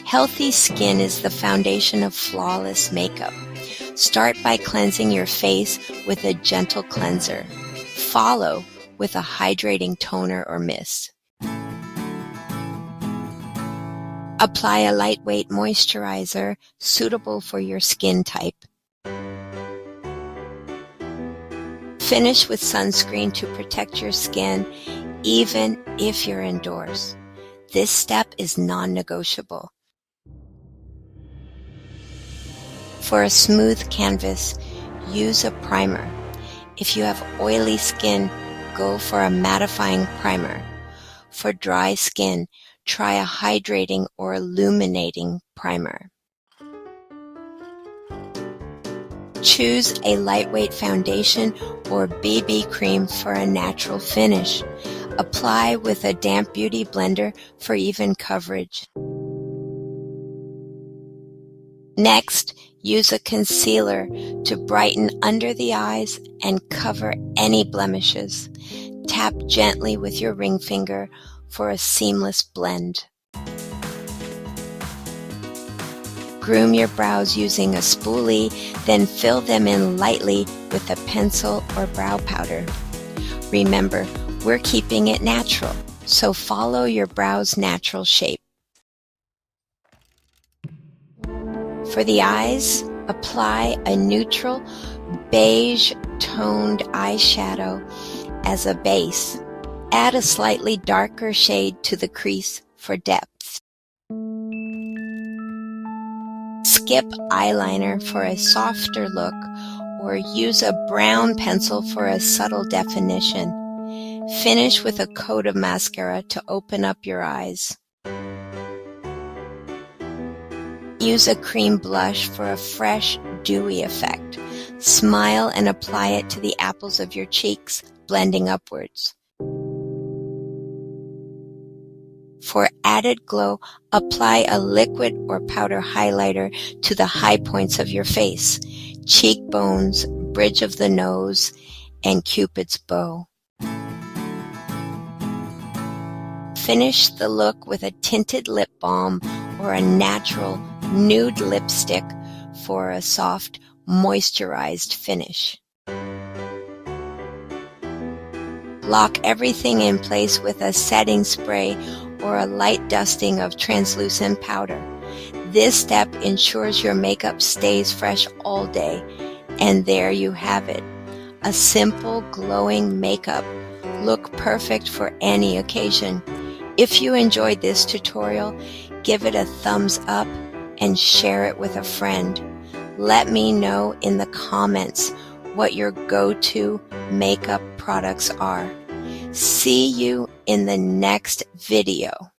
Healthy skin is the foundation of flawless makeup. Start by cleansing your face with a gentle cleanser. Follow with a hydrating toner or mist. Apply a lightweight moisturizer suitable for your skin type. Finish with sunscreen to protect your skin even if you're indoors. This step is non-negotiable. For a smooth canvas, use a primer. If you have oily skin, go for a mattifying primer. For dry skin, try a hydrating or illuminating primer. Choose a lightweight foundation or BB cream for a natural finish. Apply with a damp beauty blender for even coverage. Next, use a concealer to brighten under the eyes and cover any blemishes. Tap gently with your ring finger for a seamless blend. Groom your brows using a spoolie, then fill them in lightly with a pencil or brow powder. Remember, we're keeping it natural, so follow your brow's natural shape. For the eyes, apply a neutral beige toned eyeshadow as a base. Add a slightly darker shade to the crease for depth. Skip eyeliner for a softer look or use a brown pencil for a subtle definition. Finish with a coat of mascara to open up your eyes. Use a cream blush for a fresh, dewy effect. Smile and apply it to the apples of your cheeks, blending upwards. For added glow, apply a liquid or powder highlighter to the high points of your face, cheekbones, bridge of the nose, and Cupid's bow. Finish the look with a tinted lip balm or a natural nude lipstick for a soft, moisturized finish. Lock everything in place with a setting spray or a light dusting of translucent powder. This step ensures your makeup stays fresh all day. And there you have it. A simple, glowing makeup look perfect for any occasion. If you enjoyed this tutorial, give it a thumbs up and share it with a friend. Let me know in the comments what your go-to makeup products are. See you in the next video.